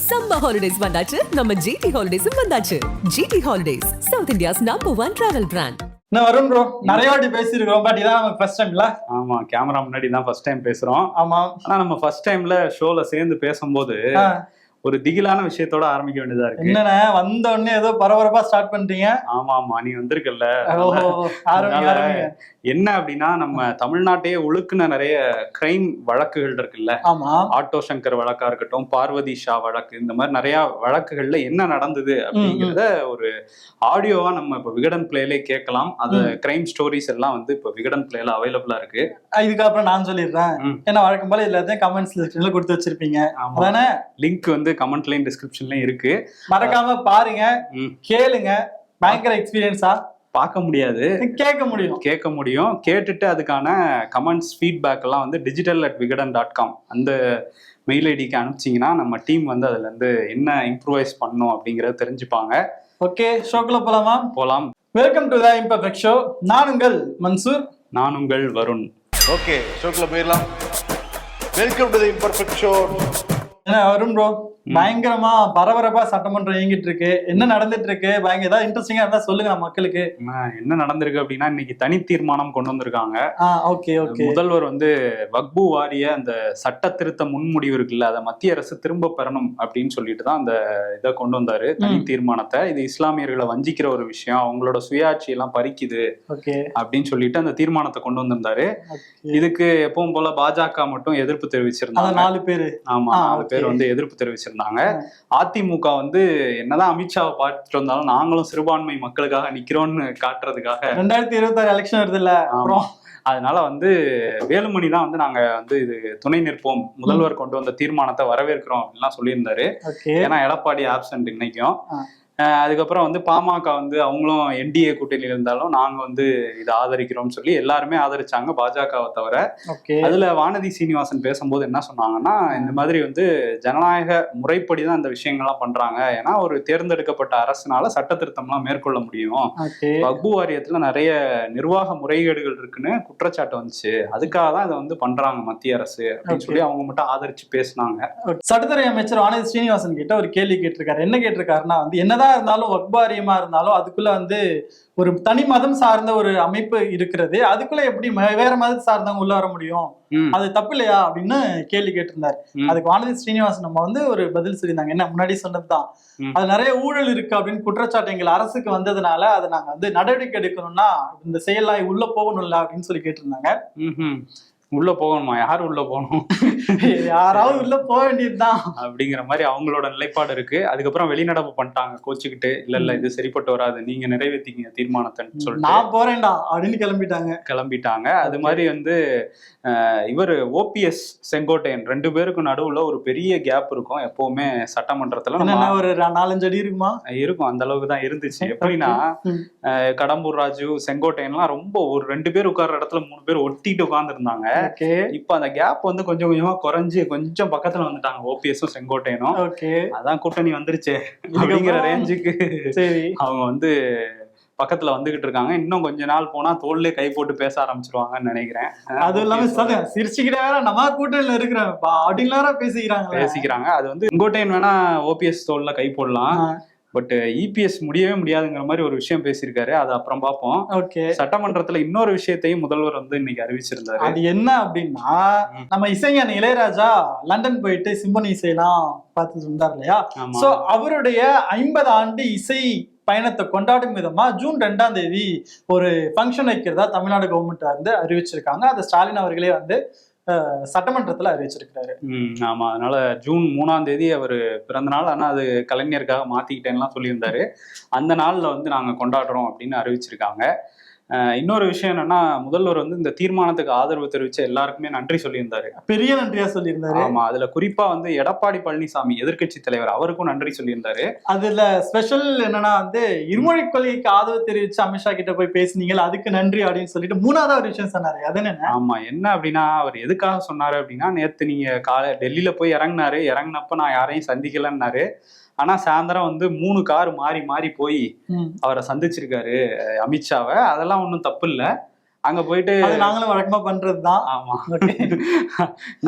Summer holidays வந்தாச்சு, நம்ம GT ஹாலிடேஸும் வந்தாச்சு. GT holidays, south India's number 1 travel brand. நான் வரும் ப்ரோ, நிறைய வாட்டி பேசியிருக்கோம், பட் இதான் நமக்கு ஃபர்ஸ்ட் டைம்ல. ஆமா, கேமரா முன்னாடி தான் ஃபர்ஸ்ட் டைம் பேசுறோம். ஆமா, ஆனா நம்ம ஃபர்ஸ்ட் டைம்ல ஷோல சேர்ந்து பேசும்போது ஒரு திகிலான விஷயத்தோட ஆரம்பிக்க வேண்டியதா இருக்கு. என்னன்னா வந்த உடனே ஏதோ பரபரப்பா ஸ்டார்ட் பண்ணிட்டீங்க. ஆமா ஆமா, நீ வந்திருக்கல. ஆரம்பிங்க. என்ன அப்படின்னா, நம்ம தமிழ்நாட்டையே ஒழுக்குன நிறைய கிரைம் வழக்குகள் இருக்குல்ல. ஆமா, ஆட்டோ சங்கர் வழக்கா இருக்கட்டும், பார்வதி ஷா வழக்கு, இந்த மாதிரி நிறைய வழக்குகள்ல என்ன நடந்தது அப்படிங்கிறத ஒரு ஆடியோவா நம்ம இப்ப விகடன் பிளேல கேட்கலாம். அது கிரைம் ஸ்டோரிஸ் எல்லாம் வந்து இப்ப விகடன் பிளேல அவைலபிளா இருக்கு. இதுக்கப்புறம் நான் சொல்லிடுறேன், ஏன்னா வழக்கம் போல எல்லாத்தையும் கமெண்ட்ஸ் லிஸ்ட்ல கொடுத்து வச்சிருப்பீங்க. அதானே? லிங்க் வந்து கமெண்ட்லயும் டிஸ்கிரிப்ஷன்லயும் இருக்கு, மறக்காம பாருங்க, கேளுங்க. பயங்கர எக்ஸ்பீரியன்ஸா பார்க்க முடியாது, கேட்க முடியும். கேட்டுட்டு அதுக்கான கமெண்ட்ஸ் ஃபீட்பேக் எல்லாம் வந்து digital@vigadan.com அந்த மெயில் ஐடிக்கு அனுப்பிச்சிங்கன்னா நம்ம டீம் வந்து அதுல இருந்து என்ன இம்ப்ரூவைஸ் பண்ணணும் அப்படிங்கறத தெரிஞ்சுப்பாங்க. ஓகே, ஷோக்குள்ள போலாமா? போலாம். Welcome to the imperfect show. நான் உங்கள் மன்சூர். நான் உங்கள் வருண். ஓகே, ஷோக்குள்ள போயிடலாம். Welcome to the imperfect show. என்ன வரும் ப்ரோ, பயங்கரமா பரபரப்பா சட்டமன்றம் இயங்கிட்டு இருக்கு. என்ன நடந்துட்டு இருக்கு? பயங்கர ஏதாவது இன்ட்ரெஸ்டிங்கா இருந்தா சொல்லுங்க மக்களுக்கு. என்ன நடந்திருக்கு அப்படின்னா, இன்னைக்கு தனி தீர்மானம் கொண்டு வந்திருக்காங்க. ஓகே. முதல்வர் வந்து வக்பு வாரிய அந்த சட்ட திருத்த முன்முடிவு இருக்குல்ல, அதை மத்திய அரசு திரும்ப பெறணும் அப்படின்னு சொல்லிட்டு தான் அந்த இதை கொண்டு வந்தாரு, தனி தீர்மானத்தை. இது இஸ்லாமியர்களை வஞ்சிக்கிற ஒரு விஷயம், அவங்களோட சுயாட்சி எல்லாம் பறிக்குது அப்படின்னு சொல்லிட்டு அந்த தீர்மானத்தை கொண்டு வந்திருந்தாரு. இதுக்கு எப்பவும் போல பாஜக மட்டும் எதிர்ப்பு தெரிவிச்சிருந்தாங்க. 4 பேரு. ஆமா, 4 பேர் வந்து எதிர்ப்பு தெரிவிச்சிருந்தாங்க. அதிமுக வந்து என்னதான் அமித்ஷாவை பார்த்துட்டு வந்தாலும் நாங்களும் சிறுபான்மை மக்களுக்காக நிக்கிறோம்னு காட்டுறதுக்காக 2026 எலெக்ஷன் வருது இல்ல, அதனால வந்து வேலுமணி தான் வந்து நாங்க வந்து இது துணை நிற்போம், முதல்வர் கொண்டு வந்த தீர்மானத்தை வரவேற்கிறோம் அப்படின்லாம் சொல்லியிருந்தாரு. ஏன்னா எடப்பாடி ஆப்சன்ட் இன்னைக்கும். அதுக்கப்புறம் வந்து பாமக வந்து அவங்களும் என்டிஏ கூட்டணியில் இருந்தாலும் நாங்க வந்து இதை ஆதரிக்கிறோம்னு சொல்லி எல்லாருமே ஆதரிச்சாங்க, பாஜகவை தவிர. அதுல வானதி சீனிவாசன் பேசும்போது என்ன சொன்னாங்கன்னா, இந்த மாதிரி வந்து ஜனநாயக முறைப்படி தான் இந்த விஷயங்கள்லாம் பண்றாங்க, ஏன்னா ஒரு தேர்ந்தெடுக்கப்பட்ட அரசுனால சட்ட திருத்தம்லாம் மேற்கொள்ள முடியும், வக்பு வாரியத்துல நிறைய நிர்வாக முறைகேடுகள் இருக்குன்னு குற்றச்சாட்டு வந்துச்சு, அதுக்காக தான் இதை வந்து பண்றாங்க மத்திய அரசு அப்படின்னு சொல்லி அவங்க மட்டும் ஆதரிச்சு பேசினாங்க. சட்டத்துறை அமைச்சர் வானதி சீனிவாசன் கிட்ட ஒரு கேள்வி கேட்டிருக்காரு. என்ன கேட்டிருக்காருன்னா வந்து, என்னதான் இருந்தாலும் வக்பாரியமா இருந்தாலும் அதுக்குள்ள வந்து ஒரு தனி மதம் சார்ந்த ஒரு அமைப்பு இருக்கிறது, அதுக்குள்ள எப்படி வேற மதத்தை சார்ந்தவங்க உள்ள வர முடியும், அது தப்பு இல்லையா அப்படின்னு கேள்வி கேட்டிருந்தாரு. அதுக்கு வானதி ஸ்ரீனிவாசன் நம்ம வந்து ஒரு பதில் சொல்லியிருந்தாங்க. என்ன முன்னாடி சொன்னதுதான், அது நிறைய ஊழல் இருக்கு அப்படின்னு குற்றச்சாட்டு எங்கள் அரசுக்கு வந்ததுனால அதை நாங்க வந்து நடவடிக்கை எடுக்கணும்னா இந்த செயலாம் உள்ள போகணும்ல அப்படின்னு சொல்லி கேட்டிருந்தாங்க. உள்ள போகணுமா? யாரு உள்ள போகணும்? யாராவது உள்ள போக வேண்டியதுதான் அப்படிங்கிற மாதிரி அவங்களோட நிலைப்பாடு இருக்கு. அதுக்கப்புறம் வெளிநடப்பு பண்ணிட்டாங்க கோச்சுக்கிட்டு, இல்ல இது சரிப்பட்டு வராது, நீங்க நிறைவேற்றிக்கிங்க தீர்மானத்தைன்னு சொல்லிட்டு நான் போறேன்டா அப்படின்னு கிளம்பிட்டாங்க. அது மாதிரி வந்து இவர் ஓபிஎஸ் செங்கோட்டையன் 2 பேருக்கும் நடுவுல ஒரு பெரிய கேப் இருக்கும் எப்பவுமே சட்டமன்றத்துல. ஒரு 4-5 அடி இருக்குமா? இருக்கும், அந்த அளவுக்கு தான் இருந்துச்சு. எப்படின்னா கடம்பூர் ராஜு செங்கோட்டையன்லாம் ரொம்ப ஒரு 2 பேர் உட்கார்ற இடத்துல 3 பேர் ஒட்டிட்டு உட்கார்ந்து இருந்தாங்க. இப்ப அந்த கேப் வந்து கொஞ்சம் கொஞ்சமா குறைஞ்சு கொஞ்சம் பக்கத்துல வந்துட்டாங்க ஓபிஎஸும் செங்கோட்டையனும். அதான் கூட்டணி வந்துருச்சு அப்படிங்கிற ரேஞ்சுக்கு அவங்க வந்து பக்கத்துல வந்துகிட்டு இருக்காங்க. இன்னும் கொஞ்ச நாள் போனா தோல்லே கை போட்டு பேச ஆரம்பிச்சிருவாங்கன்னு நினைக்கிறேன். அதுவும் இல்லாம சிரிச்சுக்கிட்டே வேற நம்ம கூட்டணியில இருக்கிறேன் அப்படின்னா பேசிக்கிறாங்க. அது வந்து செங்கோட்டையன் வேணா ஓபிஎஸ் தோல்ல கை போடலாம், பட் இபிஎஸ் முடியவே முடியாதுங்கிற மாதிரி ஒரு விஷயம் பேசியிருக்காரு. அது அப்புறம் பார்ப்போம். சட்டமன்றத்துல இன்னொரு விஷயத்தையும் முதல்வர் வந்து இன்னைக்கு அறிவிச்சிருந்தாரு. அது என்ன அப்படின்னா, நம்ம இசைஞானி இளையராஜா லண்டன் போயிட்டு சிம்பனி இசையெல்லாம் பார்த்துட்டு இருந்தார் இல்லையா? சோ அவருடைய 50 ஆண்டு இசை பயணத்தை கொண்டாடும் விதமா ஜூன் 2ஆம் தேதி ஒரு ஃபங்க்ஷன் வைக்கிறதா தமிழ்நாடு கவர்மெண்ட் வந்து அறிவிச்சிருக்காங்க. அதை ஸ்டாலின் அவர்களே வந்து சட்டமன்றத்துல அறிவிச்சிருக்காரு. ஆமா, அதனால ஜூன் 3ஆம் தேதி அவர் பிறந்த நாள், ஆனா அது கலைஞருக்காக மாத்திக்கிட்டேன்லாம் சொல்லியிருந்தாரு. அந்த நாள்ல வந்து நாங்க கொண்டாடுறோம் அப்படின்னு அறிவிச்சிருக்காங்க. இன்னொரு விஷயம் என்னன்னா, முதல்வர் வந்து இந்த தீர்மானத்துக்கு ஆதரவு தெரிவிச்ச எல்லாருக்குமே நன்றி சொல்லியிருந்தாரு, பெரிய நன்றியா சொல்லியிருந்தாரு. ஆமா, அதுல குறிப்பா வந்து எடப்பாடி பழனிசாமி எதிர்கட்சி தலைவர், அவருக்கும் நன்றி சொல்லியிருந்தாரு. அதுல ஸ்பெஷல் என்னன்னா வந்து, இருமொழி கொள்கைக்கு ஆதரவு தெரிவிச்சு அமித்ஷா கிட்ட போய் பேசுனீங்க, அதுக்கு நன்றி அப்படின்னு சொல்லிட்டு 3வது ஒரு விஷயம் சொன்னாரு. அது என்ன? ஆமா, என்ன அப்படின்னா, அவர் எதுக்காக சொன்னாரு அப்படின்னா, நேத்து நீங்க டெல்லியில போய் இறங்கினப்ப நான் யாரையும் சந்திக்கலன்னாரு. ஆனா சாயந்தரம் வந்து 3 கார் மாறி மாறி போய் அவரை சந்திச்சிருக்காரு அமித்ஷாவை. அதெல்லாம் ஒன்றும் தப்பு இல்லை. அங்க போயிட்டு நாங்களும் வழக்கமா பண்றதுதான். ஆமா,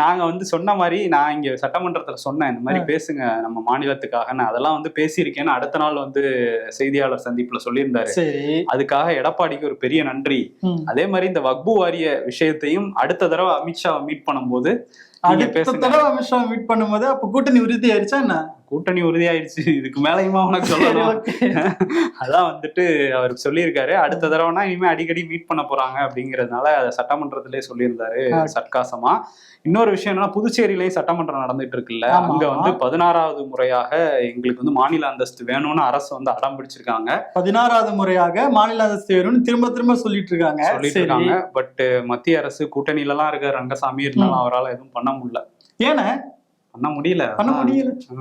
நாங்க வந்து சொன்ன மாதிரி நான் இங்க சட்டமன்றத்துல சொன்னேன், இந்த மாதிரி பேசுங்க நம்ம மாநிலத்துக்காக. அதெல்லாம் வந்து பேசியிருக்கேன்னு அடுத்த நாள் வந்து செய்தியாளர் சந்திப்புல சொல்லியிருந்தாரு. அதுக்காக எடப்பாடிக்கு ஒரு பெரிய நன்றி. அதே மாதிரி இந்த வக்பு வாரிய விஷயத்தையும் அடுத்த தடவை அமித்ஷாவை மீட் பண்ணும்போது அமித்ஷா மீட் பண்ணும்போது அப்ப கூட்டணி உறுதி ஆயிடுச்சா என்ன? கூட்டணி உறுதியாயிடுச்சு, இதுக்கு மேலையுமா உனக்கு சொல்லணும். அதான் வந்துட்டு அவர் சொல்லியிருக்காரு. அடுத்த தடவைனா இனிமே அடிக்கடி மீட் பண்ண போறாங்க அப்படிங்கறதுனால அதை சட்டமன்றத்திலே சொல்லியிருந்தாரு சர்க்காசமா. இன்னொரு விஷயம் என்னன்னா, புதுச்சேரியிலேயும் சட்டமன்றம் நடந்துட்டு இருக்குல்ல, அங்க வந்து 16வது முறையாக எங்களுக்கு வந்து மாநில அந்தஸ்து வேணும்னு அரசு வந்து அடம் பிடிச்சிருக்காங்க. 16வது முறையாக மாநில அந்தஸ்து வேணும்னு திரும்ப சொல்லிட்டு இருக்காங்க. பட் மத்திய அரசு கூட்டணியில எல்லாம் இருக்க ரங்கசாமி இருந்தாலும் அவரால் எதுவும் பண்ண முடியல. ஏன்னா பண்ண முடியல,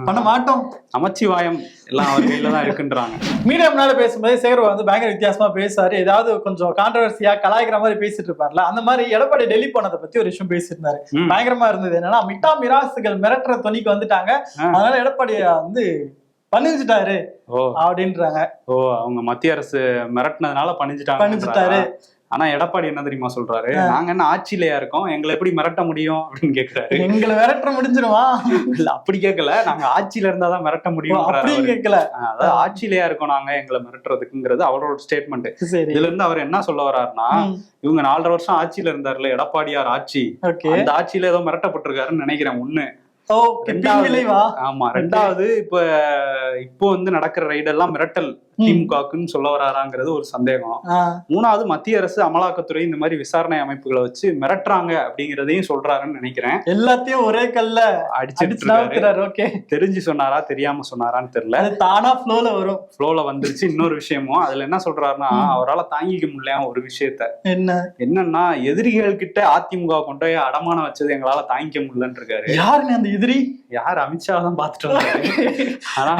பண்ண மாட்டோம். நமச்சிவாயம் எல்லாம் அவர் கையில தான் இருக்குன்றாங்க. மீடியாம்னால பேசும்போது சேகர் வந்து பயங்கர வித்தியாசமா பேசுறாரு. ஏதாவது கொஞ்சம் கான்ட்ரவர்சியா கலாய்க்கிற மாதிரி பேசிட்டு இருப்பார்ல, அந்த மாதிரி எடப்பாடி டெல்லி போனதை பத்தி ஒரு விஷயம் பேசியிருந்தாரு. பயங்கரமா இருந்தது. என்னன்னா, மிட்டா மிராசுகள் மிரட்டுற துணிக்கு வந்துட்டாங்க, அதனால எடப்பாடிய வந்து பணிஞ்சிட்டாரு அப்படின்றாங்க. அவங்க மத்திய அரசு மிரட்டினதுனால பணிஞ்சிட்டாரு. ஆனா எடப்பாடி என்ன தெரியுமா சொல்றாரு, நாங்க என்ன ஆட்சியிலயா இருக்கோம், எங்களை எப்படி மிரட்ட முடியும் அப்படின்னு கேக்குறாரு. எங்களை மிரட்ட முடிஞ்சிருவா? இல்ல, அப்படி கேட்கல, நாங்க ஆட்சியில இருந்தாதான் மிரட்ட முடியும் கேட்கல. அதாவது ஆட்சியிலயா இருக்கோம் நாங்க, எங்களை மிரட்டுறதுக்குங்கிறது அவரோட ஸ்டேட்மெண்ட். இதுல இருந்து அவர் என்ன சொல்ல வர்றாருன்னா, இவங்க 4.5 வருஷம் ஆட்சியில இருந்தாருல எடப்பாடியார் ஆட்சி, அந்த ஆட்சியில ஏதோ மிரட்டப்பட்டிருக்காருன்னு நினைக்கிறேன். ஒண்ணு. ஆமா. ரெண்டாவது, இப்போ வந்து நடக்கிற ரைடெல்லாம் மிரட்டல் திமுகன்னு சொல்ல வராராங்கிறது ஒரு சந்தேகம். மூணாவது, மத்திய அரசு அமலாக்கத்துறை இந்த மாதிரி விசாரணை அமைப்புகளை வச்சு மிரட்டுறாங்க அப்படிங்கறதையும் சொல்றாருன்னு நினைக்கிறேன். எல்லாத்தையும் ஒரே கல்ல அடிச்சிட்டு தெரிஞ்சு சொன்னாரா தெரியாம சொன்னாரான்னு தெரியல, தானா ஃப்ளோல வந்துருச்சு. இன்னொரு விஷயமும் அதுல என்ன சொல்றாருன்னா, அவரால் தாங்கிக்க முடியல ஒரு விஷயத்த. என்னன்னா, எதிரிகள் கிட்ட அதிமுக கொண்டு போய் அடமானம் வச்சது எங்களால தாங்கிக்க முடியலன்னு இருக்காரு. யாருன்னு அந்த எதிரி? யார்? அமித்ஷா தான் பாத்துட்டு வந்தாரு. ஆனா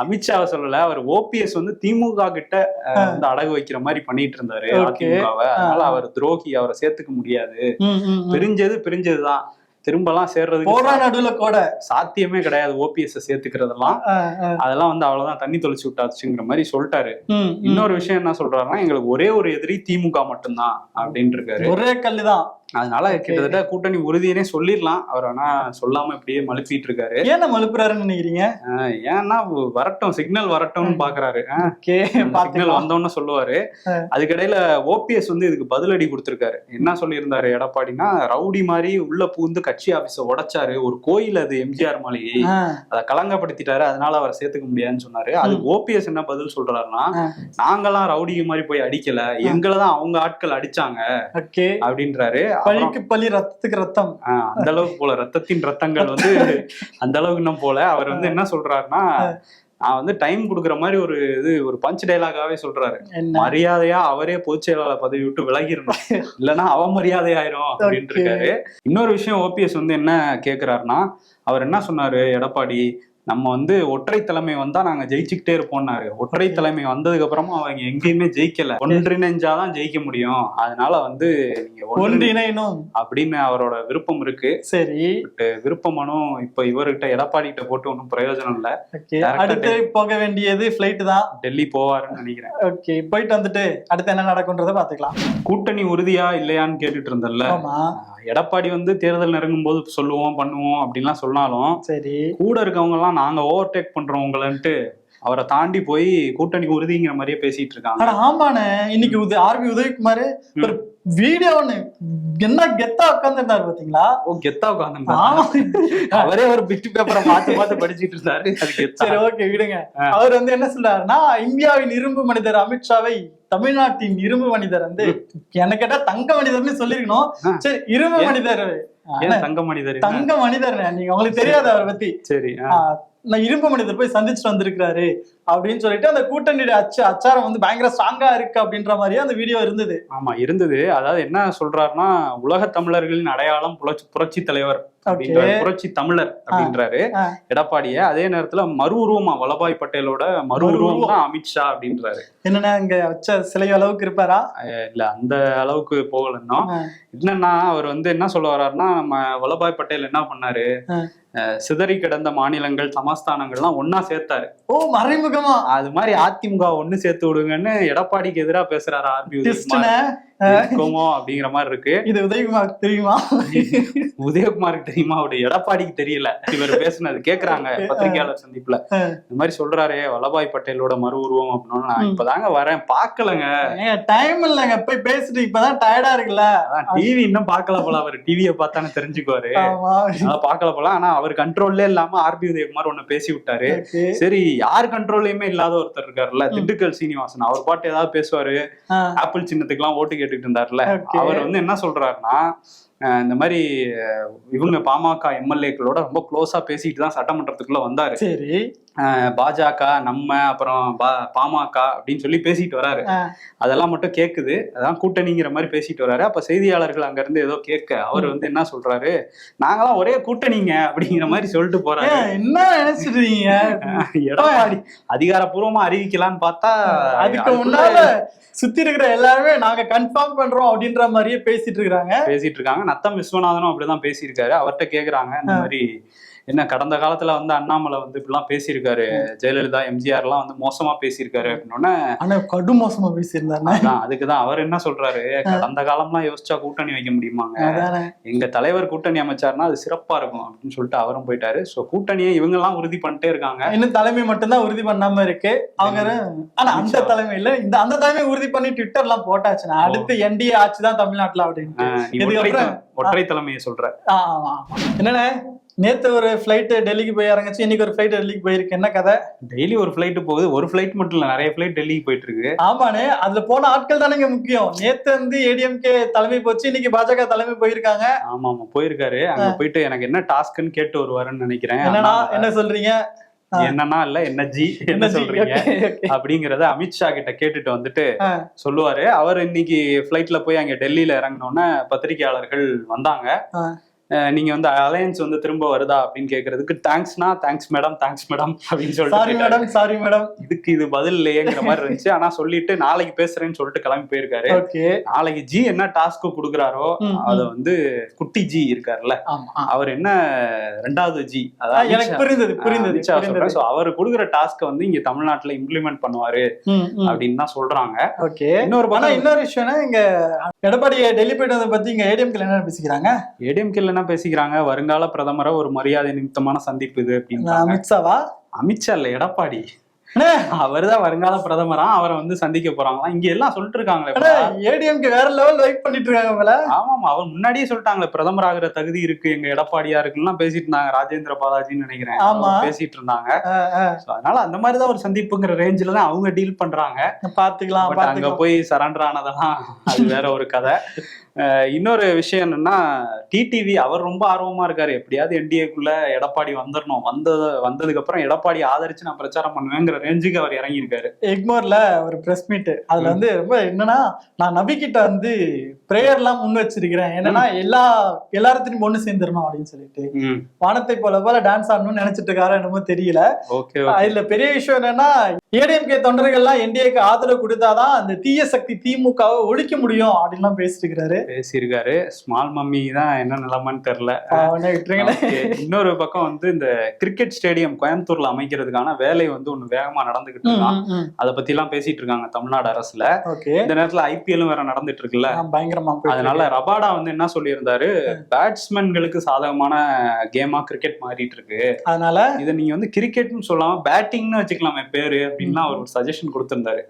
அமித்ஷாவை சொல்லல, அவர் ஓபிஎஸ் வந்து திமுக கிட்ட வந்து அடகு வைக்கிற மாதிரி பண்ணிட்டு இருந்தாரு அதிமுகவை. அதனால அவர் துரோகி, அவரை சேர்த்துக்க முடியாது, பிரிஞ்சதுதான், திரும்பலாம் சேர்றதுக்கு சாத்தியமே கிடையாது ஓபிஎஸ் சேர்த்துக்கிறதெல்லாம். அதெல்லாம் வந்து அவ்வளவுதான், தண்ணி தொலைச்சு விட்டாச்சுங்கிற மாதிரி சொல்லிட்டாரு. இன்னொரு விஷயம் என்ன சொல்றாருன்னா, எங்களுக்கு ஒரே ஒரு எதிரி திமுக மட்டும்தான் அப்படின்னு இருக்காரு. ஒரே கல்லுதான். அதனால கிட்டத்தட்ட கூட்டணி உறுதியனே சொல்லிடலாம். அவர் ஆனா சொல்லாம இப்படியே மழுப்பிட்டு இருக்காரு. ஏன்னா மழுப்புறாருன்னு நினைக்கிறீங்க? ஏன்னா வரட்டும், சிக்னல் வரட்டும்னு பாக்குறாரு. சிக்னல் வந்தோன்னு சொல்லுவாரு. அதுக்கிடையில ஓபிஎஸ் வந்து இதுக்கு பதிலடி கொடுத்திருக்காரு. என்ன சொல்லியிருந்தாரு எடப்பாடினா, ரவுடி மாதிரி உள்ள பூந்து கட்சி ஆபீஸ உடைச்சாரு, ஒரு கோயில் அது எம்ஜிஆர் மாளிகை, அதை களங்கப்படுத்திட்டாரு, அதனால அவரை சேர்த்துக்க முடியாதுன்னு சொன்னாரு. அதுக்கு ஓபிஎஸ் என்ன பதில் சொல்றாருன்னா, நாங்கெல்லாம் ரவுடி மாதிரி போய் அடிக்கல, எங்களைதான் அவங்க ஆட்கள் அடிச்சாங்க அப்படின்றாரு. பழிக்கு பழி, ரத்தத்துக்கு ரத்தம். அந்த அளவுக்கு போல, ரத்தத்தின் ரத்தங்கள் வந்து அந்த அளவுக்கு இன்னும் போல. அவர் வந்து என்ன சொல்றாருன்னா, நான் வந்து டைம் கொடுக்குற மாதிரி ஒரு பஞ்ச் டைலாகாவே சொல்றாரு. மரியாதையா அவரே பொதுச் செயலாளர் பதவி விட்டு விலகிடணும், இல்லைன்னா அவமரியாதை ஆயிரும் அப்படின்ட்டு இருக்காரு. இன்னொரு விஷயம், ஓபிஎஸ் வந்து என்ன கேக்குறாருன்னா, அவர் என்ன சொன்னாரு எடப்பாடி, நம்ம வந்து ஒற்றை தலைமை வந்தா நாங்க ஜெயிச்சுக்கிட்டே இருப்போம்னாரு. ஒற்றை தலைமை வந்ததுக்கு அப்புறமா அவங்க எங்கேயுமே ஜெயிக்கல, ஒன்றிணைஞ்சாதான் ஜெயிக்க முடியும், அதனால வந்து நீங்க ஒன்றிணையணும் அப்படின்னு அவரோட விருப்பம் இருக்கு. சரி, விருப்ப மனு இப்ப இவர்கிட்ட எடப்பாடி கிட்ட போட்டு ஒன்றும் பிரயோஜனம் இல்ல. அடுத்து போக வேண்டியது பிளைட் தான், டெல்லி போவாருன்னு நினைக்கிறேன். ஓகே, போயிட்டு வந்துட்டு அடுத்து என்ன நடக்கும்ன்றத பாத்துக்கலாம். கூட்டணி உறுதியா இல்லையான்னு கேட்டுட்டு இருந்தல, எடப்பாடி வந்து தேர்தல் நெருங்கும் போது சொல்லுவோம் பண்ணுவோம் அப்படின்லாம் சொன்னாலும், சரி, கூட இருக்கவங்க எல்லாம் நாங்க ஓவர்டேக் பண்றோம் உங்களன்ட்டு அவரை தாண்டி போய் கூட்டணி உறுதிங்கிற மாதிரியே பேசிட்டு இருக்காங்க. ஆமாண்ணே, இன்னைக்கு ஆர்பி உதயகுமார் ஒரு வீடியோ ஒண்ணு என்ன கெத்தா உட்காந்துருந்தாரு பாத்தீங்களா? கெத்தா உட்காந்துருந்தாரு, அவரே ஒரு பிட் பேப்பரை பார்த்து படிச்சுட்டு இருந்தாரு. சரி, ஓகே, விடுங்க. அவர் வந்து என்ன சொல்றாருன்னா, இந்தியாவின் இரும்பு மனிதர் அமித்ஷாவை தமிழ்நாட்டின் இரும்பு மனிதர் வந்து, என்ன கேட்டா தங்க மனிதர்னு சொல்லிருக்கணும். சரி, இரும்பு மனிதர், தங்க மனிதர், தங்க மனிதர், நீங்க உங்களுக்கு தெரியாது அவரை பத்தி. சரி, நான் இரும்பு மனிதர் போய் சந்திச்சுட்டு வந்திருக்கிறாரு அப்படின்னு சொல்லிட்டு அந்த கூட்டணியோட அச்சாரம் வந்து பயங்கர ஸ்ட்ராங்கா இருக்கு அப்படின்ற மாதிரியே அந்த வீடியோ இருந்தது. ஆமா, இருந்தது. அதாவது என்ன சொல்றாருன்னா, உலக தமிழர்களின் அடையாளம் புரட்சி தலைவர், புரட்சி தமிழர் அப்படின்றாரு எடப்பாடிய. அதே நேரத்துல மறு உருவமா வல்லபாய் பட்டேலோட மறு உருவம் தான் அமித்ஷா அப்படின்றாரு. என்னன்னா, இங்க வச்ச சிலை அளவுக்கு இருப்பாரா? இல்ல, அந்த அளவுக்கு போகலன்னா. என்னன்னா, அவர் வந்து என்ன சொல்ல வர்றாருன்னா, நம்ம வல்லபாய் பட்டேல் என்ன பண்ணாரு, சிதறி கிடந்த மாநிலங்கள் சமஸ்தானங்கள்லாம் ஒன்னா சேர்த்தாரு. மறைமுக பக்கமா அது மாதிரி அதிமுக ஒண்ணு சேர்த்து விடுங்கன்னு எடப்பாடிக்கு எதிரா பேசுறாரு ஆர்பி இருக்குமோ அப்படிங்கிற மாதிரி இருக்கு. இது உதயகுமார் தெரியுமா? உதயகுமாருக்கு தெரியுமா? அவருடைய எடப்பாடிக்கு தெரியல. இவர் பேசுனது கேக்குறாங்க பத்திரிகையாளர் சந்திப்புல. இந்த மாதிரி சொல்றாரு வல்லபாய் பட்டேலோட மறு உருவம் அப்படின்னு. நான் இப்பதாங்க வரேன், பாக்கலங்க, டைம் இல்லைங்க, போய் பேசிட்டு இப்பதான் டயர்டா இருக்குல்ல. டிவி இன்னும் பாக்கல போல, அவர் டிவியை பார்த்தானே தெரிஞ்சுக்குவாரு, பாக்கல போல. ஆனா அவர் கண்ட்ரோல்லே இல்லாம ஆர்பி உதயகுமார் ஒண்ணு பேசி விட்டாரு. சரி, யார் கண்ட்ரோல்லையுமே இல்லாத ஒருத்தர் இருக்காருல்ல, திண்டுக்கல் சீனிவாசன், அவர் பாட்டு ஏதாவது பேசுவாரு. ஆப்பிள் சின்னத்துக்கு எல்லாம் ஓட்டு கேட்டுட்டு இருந்தாருல, அவர் வந்து என்ன சொல்றாருன்னா, இந்த மாதிரி இவங்க பாமக எம்எல்ஏக்களோட ரொம்ப க்ளோஸா பேசிட்டு தான் சட்டமன்றத்துக்குள்ள வந்தாரு. சரி, பாஜக நம்ம அப்புறம் பாமக அப்படின்னு சொல்லி பேசிட்டு வராரு. அதெல்லாம் மட்டும் கேக்குது, அதான் கூட்டணிங்கிற மாதிரி பேசிட்டு வராரு. அப்ப செய்தியாளர்கள் அங்க இருந்து ஏதோ கேட்க அவர் வந்து என்ன சொல்றாரு, நாங்களாம் ஒரே கூட்டணிங்க அப்படிங்கிற மாதிரி சொல்லிட்டு போறாரு. என்ன நினைச்சிருக்கீங்க? எடப்பாடி அதிகாரப்பூர்வமா அறிவிக்கலான்னு பார்த்தா அதுக்கு முன்னால சுத்தி இருக்கிற எல்லாருமே நாங்க கன்ஃபார்ம் பண்றோம் அப்படின்ற மாதிரியே பேசிட்டு இருக்காங்க. நத்தம் விஸ்வநாதனும் அப்படிதான் பேசியிருக்காரு. அவர்கிட்ட கேக்குறாங்க, இந்த மாதிரி என்ன கடந்த காலத்துல வந்து அண்ணாமலை வந்து இப்படிலாம் பேசியிருக்காரு, ஜெயலலிதா எம்ஜிஆர் எல்லாம் வந்து மோசமா பேசியிருக்காரு அப்படின்னோடனே, ஆனா கடும் மோசமா பேசியிருந்தாரு. அதுக்குதான் அவர் என்ன சொல்றாரு, கடந்த காலம்லாம் யோசிச்சா கூட்டணி வைக்க முடியுமாங்க, எங்க தலைவர் கூட்டணி அமைச்சாருன்னா அது சிறப்பா இருக்கும் அப்படின்னு சொல்லிட்டு அவரும் போயிட்டாரு. சோ கூட்டணியை இவங்க எல்லாம் உறுதி பண்ணிட்டே இருக்காங்க. இன்னும் தலைமை மட்டும்தான் உறுதி பண்ணாம இருக்கு அவங்க. ஆனா அந்த தலைமையில அந்த தலைமை உறுதி பண்ணி ட்விட்டர் எல்லாம் போட்டாச்சுன்னா அடுத்து என்டிஏ ஆட்சிதான் தமிழ்நாட்டுல அப்படின்னு ஒற்றை தலைமையை சொல்ற. என்னன்னா, நேத்து ஒரு ஃபிளைட் டெல்லிக்கு போய் இறங்குச்சு, இன்னைக்கு ஒரு ஃபிளைட் டெல்லிக்கு போயிருக்கு. என்ன கதை? டெய்லி ஒரு ஃபிளைட் போகுது. ஒரு ஃபிளைட் மட்டும் இல்ல, நிறைய ஃபிளைட் டெல்லிக்கு போயிட்டு இருக்கு. ஆமாண்ணே, அதுல போன ஆட்கள் தானே முக்கியம். நேத்து வந்து ஏடிஎம்கே தலைமை போச்சு, இன்னைக்கு பாஜக தலைமை போயிருக்காங்க. ஆமா போயிருக்காரு. அங்க போயிட்டு எனக்கு என்ன டாஸ்க்னு கேட்டு வருவாருன்னு நினைக்கிறேன். என்ன சொல்றீங்க? என்னன்னா இல்ல என்ன ஜி என்ன சொல்றீங்க அப்படிங்கறத அமித்ஷா கிட்ட கேட்டுட்டு வந்துட்டு சொல்லுவாரு. அவர் இன்னைக்கு பிளைட்ல போய் அங்க டெல்லியில இறங்கினோன்னு பத்திரிகையாளர்கள் வந்தாங்க. நீங்க வந்து அலையன்ஸ் வந்து திரும்ப வருதா அப்படின்னு கேக்குறதுக்கு தேங்க்ஸ் மேடம் அப்படின்னு சொல்லிட்டு, சாரி மேடம் இதுக்கு இது பதில் இல்லையேங்கிற மாதிரி இருந்துச்சு. ஆனா சொல்லிட்டு நாளைக்கு பேசுறேன்னு சொல்லிட்டு கிளம்பி போயிருக்காரு. நாளைக்கு ஜி என்ன டாஸ்க் கொடுக்குறாரோ அத வந்து குட்டி ஜி இருக்காருல்ல, அவர் என்ன ரெண்டாவது ஜி, அதாவது அவர் கொடுக்குற டாஸ்க வந்து இங்க தமிழ்நாட்டுல இம்ப்ளிமெண்ட் பண்ணுவாரு அப்படின்னு தான் சொல்றாங்க. இன்னொரு விஷயம், இங்க எடப்பாடி டெல்லி போயிட்டு வந்த பத்தி இங்க ஏடிஎம்கே என்ன பேசிக்கிறாங்க? ஏடிஎம்கே என்ன பேசிக்கிறாங்க, வருங்கால பிரதமரை ஒரு மரியாதை நிமித்தமான சந்திப்பு இது அப்படின்னு. அமித்ஷா இல்ல, எடப்பாடி அவர்தான் வருங்கால பிரதமரா, அவரை வந்து சந்திக்க போறாங்களா. இங்க எல்லாம் சொல்லிட்டு இருக்காங்களே, ஏடிஎம்கே வேற லெவல் வெயிட் பண்ணிட்டு இருக்காங்க. ஆமா, அவர் முன்னாடியே சொல்லிட்டாங்களே பிரதமர் ஆகிற தகுதி இருக்கு எங்க எடப்பாடியா இருக்குன்னு பேசிட்டு இருந்தாங்க. ராஜேந்திர பாலாஜின்னு நினைக்கிறேன் பேசிட்டு இருந்தாங்க. அதனால அந்த மாதிரிதான் ஒரு சந்திப்புங்கிற ரேஞ்சில தான் அவங்க டீல் பண்றாங்க. பாத்துக்கலாம். அங்க போய் சரண்டர் ஆனதெல்லாம் அது வேற ஒரு கதை. இன்னொரு விஷயம் என்னன்னா, டிடிவி அவர் ரொம்ப ஆர்வமா இருக்காரு, எப்படியாவது என்டிஏக்குள்ள எடப்பாடி வந்துடணும், வந்ததுக்கு அப்புறம் எடப்பாடி ஆதரிச்சு நான் பிரச்சாரம் பண்ணுவேங்கிற ரேஞ்சுக்கு அவர் இறங்கி இருக்காரு. எக்மோர்ல ஒரு பிரஸ் மீட், அதுல வந்து ரொம்ப என்னன்னா, நான் நபி கிட்ட வந்து பிரேயர் எல்லாம் முன் வச்சிருக்கிறேன், என்னன்னா எல்லாத்தையும் ஒண்ணு சேர்ந்துடணும் அப்படின்னு சொல்லிட்டு வானத்தை போல டான்ஸ் ஆடணும்னு நினைச்சிட்டு இருக்காரு, என்னமோ தெரியல. இதுல பெரிய விஷயம் என்னன்னா, ஏடிஎம்கே தொண்டர்கள்லாம் என்டிஏக்கு ஆதரவு கொடுத்தாதான் அந்த தீய சக்தி திமுகவை ஒழிக்க முடியும் அப்படின்லாம் பேசியிருக்காரு. ஸ்மால் மம்மி தான் என்ன நிலைமைன்னு தெரியல. இன்னொரு பக்கம் வந்து இந்த கிரிக்கெட் ஸ்டேடியம் கோயம்புத்தூர்ல அமைக்கிறதுக்கான வேலை வந்து ஒண்ணு வேகமா நடந்துகிட்டு இருக்கான். அதை பத்தி எல்லாம் பேசிட்டு இருக்காங்க தமிழ்நாடு அரசுல. இந்த நேரத்துல ஐபிஎல்லும் வேற நடந்துட்டு இருக்குல்ல, பயங்கரமா. அதனால ரபாடா வந்து என்ன சொல்லியிருந்தாரு, பேட்ஸ்மேன்களுக்கு சாதகமான கேமா கிரிக்கெட் மாறிட்டு இருக்கு, அதனால இதை நீங்க வந்து கிரிக்கெட்னு சொல்லாம பேட்டிங்னு வச்சுக்கலாமே பேரு அப்படின்னு அவர் ஒரு சஜஷன் கொடுத்திருந்தாரு.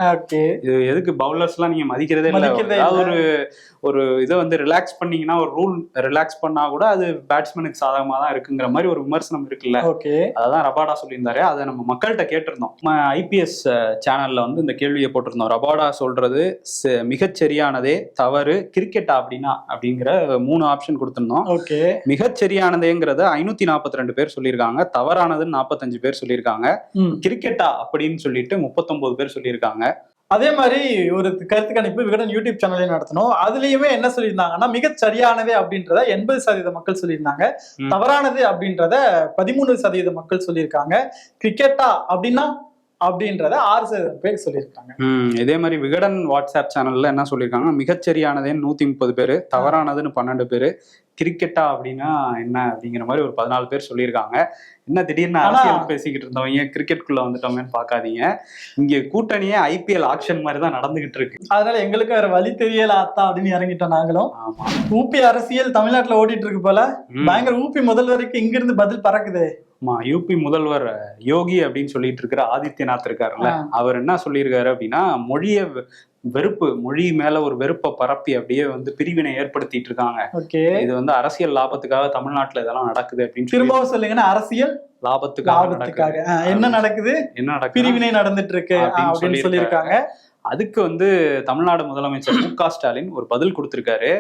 இது எதுக்கு பவுலர்ஸ் எல்லாம் நீங்க மதிக்கிறதே இல்லை, அதாவது ஒரு இதை வந்து ரிலாக்ஸ் பண்ணீங்கன்னா, ஒரு ரூல் ரிலாக்ஸ் பண்ணா கூட அது பேட்ஸ்மேனுக்கு சாதகமா தான் இருக்குங்கிற மாதிரி ஒரு விமர்சனம் இருக்குல்ல. அதான் ரபாடா சொல்லியிருந்தாரு. அதை நம்ம மக்கள்கிட்ட கேட்டிருந்தோம். ஐபிஎஸ் சேனல்ல வந்து இந்த கேள்வியை போட்டிருந்தோம். ரபாடா சொல்றது மிகச்சரியானதே, தவறு, கிரிக்கெட்டா அப்படிங்கிற 3 ஆப்ஷன் கொடுத்திருந்தோம். மிகச்சரியானதேங்கிறத 542 பேர் சொல்லியிருக்காங்க, தவறானதுன்னு 45 பேர் சொல்லியிருக்காங்க, கிரிக்கெட்டா அப்படின்னு சொல்லிட்டு 39 பேர் சொல்லியிருக்காங்க. அதே மாதிரி ஒரு கருத்து கணிப்பு விகடன் யூடியூப் சேனலையும் நடத்தணும். அதுலயுமே என்ன சொல்லியிருந்தாங்கன்னா, மிக சரியானது அப்படின்றத 80% மக்கள் சொல்லியிருந்தாங்க, தவறானது அப்படின்றத 13% மக்கள் சொல்லியிருக்காங்க. கிரிக்கெட்டா அப்படின்னா அப்படின்றத 6% பேர் சொல்லியிருக்காங்க. இதே மாதிரி விகடன் வாட்ஸ்அப் சேனல்ல என்ன சொல்லியிருக்காங்க, மிகச்சரியானதே 130 பேர், தவறானதுன்னு 12 பேர், கிரிக்கெட்டா அப்படின்னா என்ன அப்படிங்கிற மாதிரி ஒரு 14 பேர் சொல்லியிருக்காங்க. என்ன திடீர்னு அரசியல் பேசிக்கிட்டு இருந்தவங்க கிரிக்கெட்டுக்குள்ள வந்துட்டோமேன்னு பாக்காதீங்க. இங்க கூட்டணியே IPL ஆக்ஷன் மாதிரி தான் நடந்துகிட்டு இருக்கு. அதனால எங்களுக்கு வேற வழி தெரியல ஆத்தா அப்படின்னு இறங்கிட்டோம் நாங்களும். ஊபி அரசியல் தமிழ்நாட்டுல ஓடிட்டு இருக்கு போல. பயங்கர ஊபி முதல்வருக்கு இங்க இருந்து பதில் பறக்குது. யூபி முதல்வர் யோகி அப்படின்னு சொல்லிட்டு இருக்கிற ஆதித்யநாத் இருக்காருல்ல, அவர் என்ன சொல்லியிருக்காரு அப்படின்னா, மொழி மேல ஒரு வெறுப்பை பரப்பி அப்படியே வந்து பிரிவினை ஏற்படுத்திட்டு இருக்காங்க. இது வந்து அரசியல் லாபத்துக்காக தமிழ்நாட்டுல இதெல்லாம் நடக்குது அப்படின்னு திரும்பவும் சொல்லுங்கன்னா, அரசியல் லாபத்துக்காக என்ன நடக்குது, பிரிவினை நடந்துட்டு இருக்கு அப்படின்னு சொல்லியிருக்காங்க. அதுக்கு வந்து தமிழ்நாடு முதலமைச்சர் MK ஸ்டாலின் ஒரு பதில் கொடுத்திருக்காரு.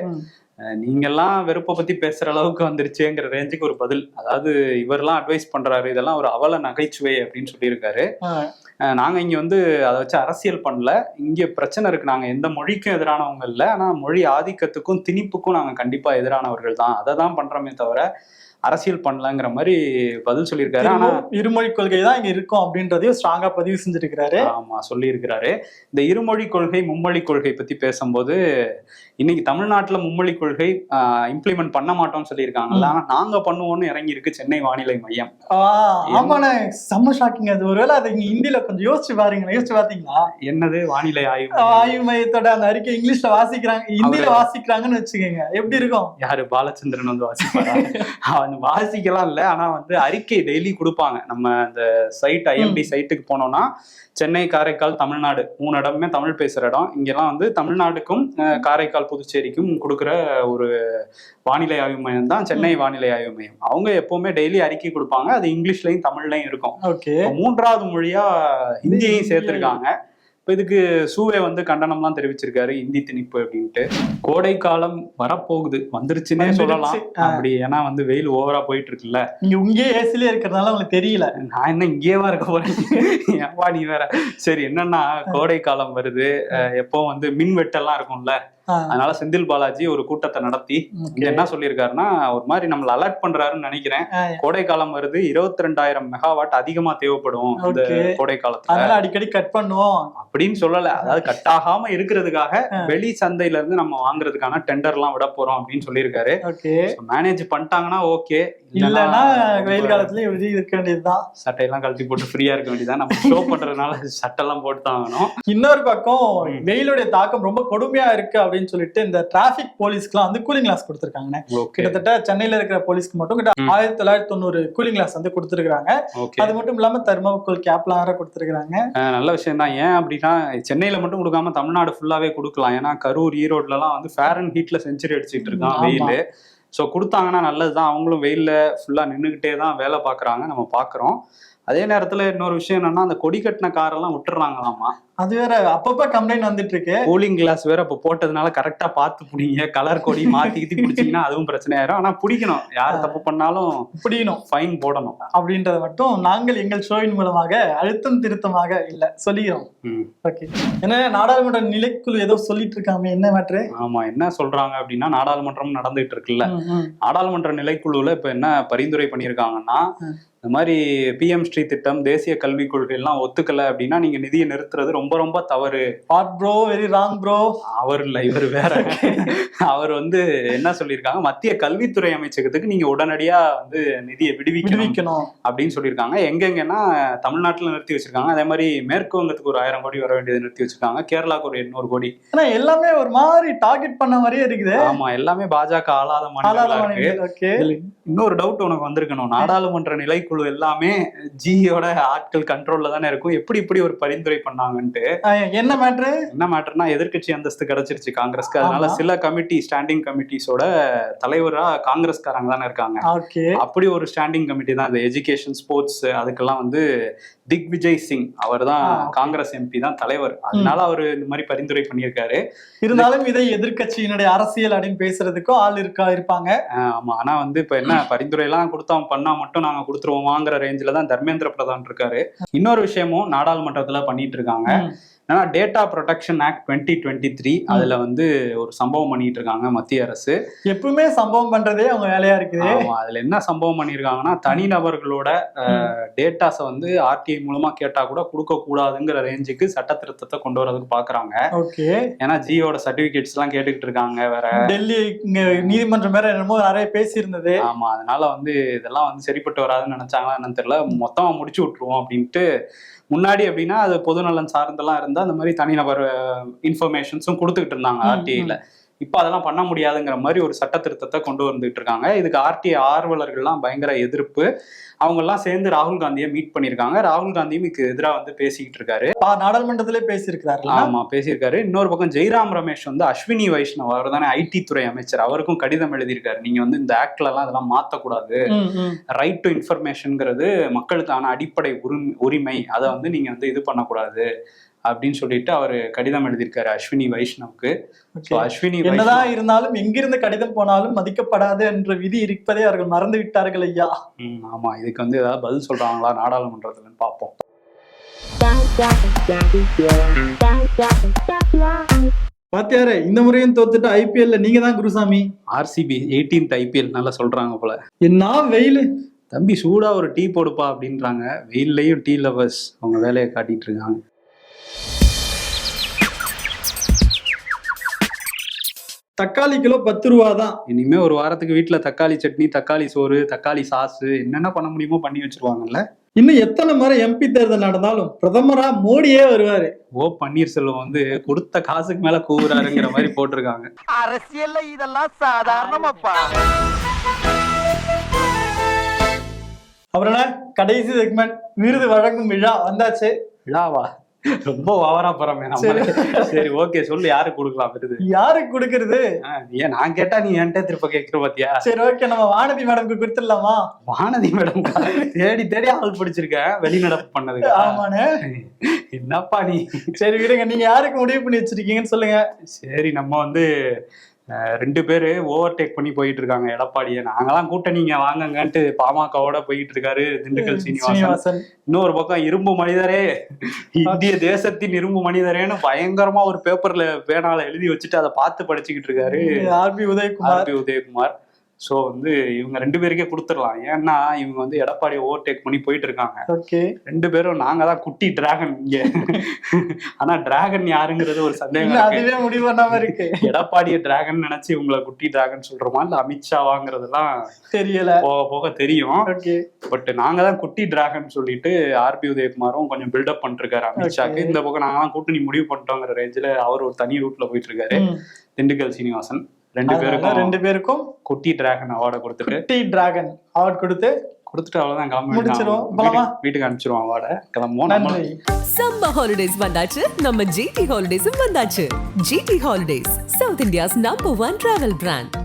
நீங்கெல்லாம் வெறுப்பை பத்தி பேசுற அளவுக்கு வந்துருச்சுங்கிற ரேஞ்சுக்கு ஒரு பதில். அதாவது இவரெல்லாம் அட்வைஸ் பண்றாரு, இதெல்லாம் ஒரு அவல நகைச்சுவை அப்படின்னு சொல்லியிருக்காரு. நாங்க இங்க வந்து அதை வச்சு அரசியல் பண்ணல, இங்க பிரச்சனை இருக்கு, நாங்க எந்த மொழிக்கும் எதிரானவங்க இல்லை, ஆனா மொழி ஆதிக்கத்துக்கும் திணிப்புக்கும் நாங்க கண்டிப்பா எதிரானவர்கள் தான், அதை தான் பண்றோமே தவிர அரசியல் பண்ணலங்கிற மாதிரி பதில் சொல்லியிருக்காரு. ஆனா இருமொழி கொள்கை தான் இங்க இருக்கும் அப்படின்றதையும் ஸ்ட்ராங்கா பதிவு செஞ்சிருக்கிறாரு. ஆமா, சொல்லியிருக்கிறாரு. இந்த இருமொழி கொள்கை மும்மொழி கொள்கை பத்தி பேசும்போது, இன்னைக்கு தமிழ்நாட்டுல மும்மொழி கொள்கை இம்ப்ளிமெண்ட் பண்ண மாட்டோம்னு சொல்லியிருக்காங்கல்ல, ஆனா நாங்க பண்ணுவோம்னு இறங்கி இருக்கு சென்னை வானிலை மையம். ஆமாண்ணே, செம்ம ஷாக்கிங் அது. ஒருவேளை அதை இங்க ஹிந்தியில கொஞ்சம் யோசிச்சு பாத்தீங்களா? என்னது வானிலை ஆய்வு மையத்தோட அந்த அறிக்கை இங்கிலீஷ்ல வாசிக்கிறாங்க, ஹிந்தியில வாசிக்கிறாங்கன்னு வச்சுக்கோங்க, எப்படி இருக்கும்? யாரு பாலச்சந்திரன் வந்து வாசிப்பாரா? வாசிக்கலாம் இல்ல, ஆனா வந்து அறிக்கை டெய்லி கொடுப்பாங்க. நம்ம அந்த சைட் IMD சைட்டுக்கு போனோம்னா, சென்னை, காரைக்கால், தமிழ்நாடு 3 இடமுமே தமிழ் பேசுற இடம். இங்கெல்லாம் வந்து தமிழ்நாடுக்கும் காரைக்கால், புதுச்சேரிக்கும் கொடுக்குற ஒரு வானிலை ஆய்வு மையம் தான் சென்னை வானிலை ஆய்வு மையம். அவங்க எப்பவுமே டெய்லி அறிக்கை கொடுப்பாங்க, அது இங்கிலீஷ்லயும் தமிழ்லயும் இருக்கும். 3வது மொழியா ஹிந்தியையும் சேர்த்திருக்காங்க. இப்போ இதுக்கு சூவே வந்து கண்டனம்லாம் தெரிவிச்சிருக்காரு, இந்தி திணிப்பு அப்படின்ட்டு. கோடை காலம் வரப்போகுது, வந்துருச்சுன்னே சொல்லலாம் அப்படி. ஏன்னா வந்து வெயில் ஓவரா போயிட்டு இருக்குல்ல. இங்கே ஏசிலே இருக்கிறதுனால உங்களுக்கு தெரியல, நான் என்ன இங்கேவா இருக்க போறேன், ஏப்பா நீ வேற. சரி, என்னன்னா கோடை காலம் வருது, எப்போ வந்து மின் வெட்டெல்லாம் இருக்கும்ல, அதனால செந்தில் பாலாஜி ஒரு கூட்டத்தை நடத்தி என்ன சொல்லியிருக்காருன்னா, ஒரு மாதிரி நம்மள அலர்ட் பண்றாருன்னு நினைக்கிறேன். கோடை காலம் வருது, 22,000 மெகாவாட் அதிகமா தேவைப்படும் இந்த கோடை காலத்துல, அடிக்கடி கட் பண்ணுவோம் அப்படின்னு சொல்லல. அதாவது கட் ஆகாம இருக்கிறதுக்காக வெளி சந்தையில இருந்து நம்ம வாங்குறதுக்கான டெண்டர் எல்லாம் விட போறோம் அப்படின்னு சொல்லியிருக்காரு. மேனேஜ் பண்ணிட்டாங்கன்னா ஓகே, இல்லன்னா வெயில் காலத்துலயும் இருக்க வேண்டியதுதான், சட்டையெல்லாம் கழட்டி போட்டு ஃப்ரீயா இருக்க வேண்டியதான். நம்ம ஷோ பண்றதுனால சட்டெல்லாம் போட்டு தான் ஆகணும். இன்னொரு பக்கம் வெயிலுடைய தாக்கம் ரொம்ப கொடுமையா இருக்கு அப்படின்னு சொல்லிட்டு இந்த டிராபிக் போலீஸ்க்குலாம் வந்து கூலிங் கிளாஸ் கொடுத்துருக்காங்க. கிட்டத்தட்ட சென்னையில இருக்கிற போலீஸ்க்கு மட்டும் கிட்ட 1990 கூலிங் கிளாஸ் வந்து கொடுத்துருக்காங்க. அது மட்டும் இல்லாம தெர்மோகோல் கேப்லாம் வேற கொடுத்துருக்காங்க. நல்ல விஷயம் தான். ஏன் அப்படின்னா, சென்னையில மட்டும் கொடுக்காம தமிழ்நாடு ஃபுல்லாவே கொடுக்கலாம். ஏன்னா கரூர், ஈரோட்ல எல்லாம் வந்து ஃபேரன் ஹீட்ல செஞ்சுரி அடிச்சுட்டு இருக்கான் வெயில். ஸோ கொடுத்தாங்கன்னா நல்லதுதான். அவங்களும் வெயில்ல ஃபுல்லா நின்றுகிட்டே தான் வேலை பார்க்குறாங்க, நம்ம பார்க்குறோம். அதே நேரத்துல இன்னொரு விஷயம் என்னன்னா, அந்த கொடி கட்டின காரெல்லாம் விட்டுறாங்களாமா. அது வேற அப்பப்ப கம்ப்ளைண்ட் வந்துட்டு இருக்கு. கூலிங் கிளாஸ் வேற இப்ப போட்டதுனால கரெக்டா பார்த்து பிடிங்க. கலர் கொடி மாத்தி பிடிச்சிங்கன்னா அதுவும் பிரச்சனை ஆயிரும். ஆனா பிடிக்கணும், யார் தப்பு பண்ணாலும் பிடிக்கணும், ஃபைன் போடணும் அப்படின்றத மட்டும் நாங்கள் எங்கள் ஷோவின் மூலமாக அழுத்தம் திருத்தமாக இல்ல சொல்லிக்கிறோம். ஓகே, என்ன நாடாளுமன்ற நிலைக்குழு ஏதோ சொல்லிட்டு இருக்காங்க, என்ன மேட்ரு? ஆமா, என்ன சொல்றாங்க அப்படின்னா, நாடாளுமன்றம் நடந்துட்டு இருக்குல்ல, நாடாளுமன்ற நிலைக்குழுல இப்ப என்ன பரிந்துரை பண்ணியிருக்காங்கன்னா, இந்த மாதிரி PM ஸ்ரீ திட்டம், தேசிய கல்விக் கொள்கை எல்லாம் ஒத்துக்கல அப்படின்னா நீங்க நிதியை நிறுத்துறது ரொம்ப ரொம்ப தவறு. Very wrong bro. அவர் இல்ல, இவர் வேற. அவர் வந்து என்ன சொல்லியிருக்காங்க, மத்திய கல்வித்துறை அமைச்சகத்துக்கு நீங்க உடனடியா வந்து நிதியை விடுவிக்கணும் அப்படின்னு சொல்லியிருக்காங்க. எங்கெங்கன்னா தமிழ்நாட்டுல நிறுத்தி வச்சிருக்காங்க. அதே மாதிரி மேற்கு வங்கத்துக்கு ஒரு 1000 கோடி வர வேண்டியது நிறுத்தி வச்சிருக்காங்க. கேரளாவுக்கு ஒரு 800 கோடி. எல்லாமே ஒரு மாதிரி டார்கெட் பண்ண மாதிரியே இருக்குது. ஆமா, எல்லாமே பாஜக ஆளாத மாநிலம். இன்னொரு டவுட் உனக்கு வந்திருக்கணும், நாடாளுமன்ற நிலைக்குழு எல்லாமே ஜியோட ஆட்கள் கண்ட்ரோல்ல தானே இருக்கும், எப்படி இப்படி ஒரு பரிந்துரை பண்ணாங்கன்ட்டு. என்ன மேட்டர்னா, எதிர்கட்சி அந்தஸ்து கிடைச்சிருச்சு காங்கிரஸ்க்கு. அதனால சில கமிட்டி, ஸ்டாண்டிங் கமிட்டிஸோட தலைவரா காங்கிரஸ்காரங்க தானே இருக்காங்க. அப்படி ஒரு ஸ்டாண்டிங் கமிட்டி தான் இந்த எஜுகேஷன், ஸ்போர்ட்ஸ், அதுக்கெல்லாம் வந்து திக்விஜய் சிங் அவர் தான் காங்கிரஸ் MP தான் தலைவர். அதனால அவரு இந்த மாதிரி பரிந்துரை பண்ணியிருக்காரு. இருந்தாலும் இதை எதிர்கட்சியினுடைய அரசியல் அப்படின்னு பேசுறதுக்கும் ஆள் இருப்பாங்க. ஆமா, ஆனா வந்து இப்ப என்ன பரிந்துரை எல்லாம் கொடுத்தா பண்ணா மட்டும் நாங்க கொடுத்துருவோமாங்கிற ரேஞ்சில தான் தர்மேந்திர பிரதான் இருக்காரு. இன்னொரு விஷயமும் நாடாளுமன்றத்துல பண்ணிட்டு இருக்காங்க. ஏன்னா டேட்டா ப்ரொடெக்ஷன் ஆக்ட் 2023 அதுல வந்து ஒரு சம்பவம் பண்ணிட்டு இருக்காங்க மத்திய அரசு. எப்பவுமே சம்பவம் பண்றதே அவங்க வேலையா இருக்குது. அதுல என்ன சம்பவம் பண்ணிருக்காங்கன்னா, தனிநபர்களோட டேட்டாஸை வந்து ஆர்டிஐ மூலமா கேட்டா கூட கொடுக்க கூடாதுங்கிற ரேஞ்சுக்கு சட்ட திருத்தத்தை கொண்டு வரதுக்கு பாக்குறாங்க. ஓகே. ஏன்னா ஜியோட சர்டிபிகேட்ஸ் எல்லாம் கேட்டுக்கிட்டு இருக்காங்க. வேற டெல்லி நீதிமன்றம் வேற என்னமோ நிறைய பேசி இருந்தது. ஆமா, அதனால வந்து இதெல்லாம் வந்து சரிப்பட்டு வராதுன்னு நினைச்சாங்களா என்னன்னு தெரியல. மொத்தமா முடிச்சு விட்டுருவோம் அப்படின்ட்டு முன்னாடி அப்படின்னா அது பொதுநலன் சார்ந்தெல்லாம் இருந்தா அந்த மாதிரி தனிநபர் இன்ஃபர்மேஷன்ஸும் கொடுத்துக்கிட்டு இருந்தாங்க ஆர்டிஐல. இப்போ அதெல்லாம் பண்ண முடியாதுங்கிற மாதிரி ஒரு சட்ட திருத்தத்தை கொண்டு வந்துட்டு இருக்காங்க. இதுக்கு ஆர்டிஐ ஆர்வலர்கள்லாம் பயங்கர எதிர்ப்பு. அவங்க எல்லாம் சேர்ந்து ராகுல் காந்தியை மீட் பண்ணியிருக்காங்க. ராகுல் காந்தியும் இதுக்கு எதிராக வந்து பேசிக்கிட்டு இருக்காரு. நாடாளுமன்றத்திலே பேசியிருக்காரு. ஆமா, பேசியிருக்காரு. இன்னொரு பக்கம் ஜெய்ராம் ரமேஷ் வந்து அஸ்வினி வைஷ்ணவ், அவர் தானே ஐடி துறை அமைச்சர், அவருக்கும் கடிதம் எழுதியிருக்காரு. நீங்க வந்து இந்த ஆக்ட்ல எல்லாம் அதெல்லாம் மாத்தக்கூடாது, ரைட் டு இன்ஃபர்மேஷன்ங்கிறது மக்களுக்கான அடிப்படை உரிமை, அதை வந்து நீங்க வந்து இது பண்ணக்கூடாது அப்படின்னு சொல்லிட்டு அவர் கடிதம் எழுதியிருக்காரு அஸ்வினி வைஷ்ணவுக்கு. அஸ்வினி என்னதான் இருந்தாலும் எங்கிருந்து கடிதம் போனாலும் மதிக்கப்படாது என்ற விதி இருப்பதை அவர்கள் மறந்து விட்டார்கள் ஐயா. ஆமா, இதுக்கு வந்து ஏதாவது பதில் சொல்றாங்களா நாடாளுமன்றத்துல பார்ப்போம். பாத்தியாரே, இந்த முறையும் தோத்துட்டு ஐபிஎல்ல நீங்க தான் குருசாமி. ஆர்சிபி 18th ஐபிஎல் நல்லா சொல்றாங்க போல. என்ன வெயில் தம்பி, சூடா ஒரு டீ போடுப்பா அப்படின்றாங்க. வெயில்லையும் டீ லவர்ஸ் அவங்க வேலையை காட்டிட்டு இருக்காங்க. தக்காளி கிலோ 10 ரூபா தான். இனிமே ஒரு வாரத்துக்கு வீட்டுல தக்காளி சட்னி, தக்காளி சோறு, தக்காளி சாஸ் என்னென்ன பண்ண முடியுமோ பண்ணி வச்சிருவாங்கல்ல. இன்னும் எத்தனை முறை எம்பி தேர்தல் நடந்தாலும் பிரதமரா மோடியே வருவாரு. ஓ பன்னீர்செல்வம் வந்து கொடுத்த காசுக்கு மேல கூவுறாருங்கிற மாதிரி போட்டிருக்காங்க. அரசியல்ல இதெல்லாம் சாதாரணமாப்பா. அப்புறம் கடைசி செக்மெண்ட் விருது வழங்கும் விழா வந்தாச்சு. விழாவா? ரொம்ப ஓவரா போறமே நம்ம. சரி, ஓகே, சொல்லு, யாருக்கு கொடுக்கலாம் விருது? யாருக்கு கொடுக்கறது? ஏன் நான் கேட்டா நீ என்கிட்ட திருப்ப கேட்கிற பாத்தியா? சரி, ஓகே, நம்ம வானதி மேடம்க்கு கொடுத்துடலாமா? வானதி மேடம் தேடி தேடி ஆள் பிடிச்சிருக்கேன் வெளிநடப்பு பண்ணதுக்கு. ஆமாண்ணே. என்னப்பா நீ? சரி விடுங்க, நீங்க யாருக்கு முடிவு பண்ணி வச்சிருக்கீங்கன்னு சொல்லுங்க. சரி, நம்ம வந்து 2 பேரு ஓவர்டேக் பண்ணி போயிட்டு இருக்காங்க எடப்பாடியை. நாங்கெல்லாம் கூட்டணிங்க வாங்கங்கன்ட்டு பாமகவோட போயிட்டு இருக்காரு திண்டுக்கல் சீனிவாசன். இன்னொரு பக்கம் இரும்பு மனிதரே, இந்திய தேசத்தின் இரும்பு மனிதரேன்னு பயங்கரமா ஒரு பேப்பர்ல பேனால எழுதி வச்சுட்டு அதை பார்த்து படிச்சுக்கிட்டு இருக்காரு ஆர்பி உதயகுமார். ஸோ வந்து இவங்க 2 பேருக்கே கொடுத்துடலாம். ஏன்னா இவங்க வந்து எடப்பாடி ஓவர்டேக் பண்ணி போயிட்டு இருக்காங்க. 2 பேரும் நாங்க தான் குட்டி டிராகன் இங்க. ஆனா டிராகன் யாருங்கிறது ஒரு சந்தேகம். அதுவே முடிவு பண்ணாம இருக்கு. எடப்பாடிய டிராகன் நினைச்சு இவங்களை குட்டி டிராகன் சொல்றோமா இல்ல அமித்ஷாவாங்கிறதுலாம் தெரியல, போக போக தெரியும். பட் நாங்க தான் குட்டி டிராகன் சொல்லிட்டு ஆர்பி உதயகுமாரும் கொஞ்சம் பில்டப் பண்ணிட்டு இருக்காரு அமித்ஷாக்கு. இந்த பக்கம் நாங்களாம் கூட்டணி முடிவு பண்ணிட்டோங்கிற ரேஞ்சில அவர் ஒரு தனி ரூட்ல போயிட்டு இருக்காரு திண்டுக்கல் சீனிவாசன். 2 பேருக்கும் குட்டி டிராகன் அவார்டை கொடுத்துட்டு அவ்வளவுதான் வீட்டுக்கு அனுப்பிச்சிருவோம் அவார்டை. கிளம்புவோம். சம்மர் ஹாலிடேஸ் வந்தாச்சு, நம்ம ஜிடி ஹாலிடேஸும் வந்தாச்சு. GT holidays, south India's number 1 travel brand.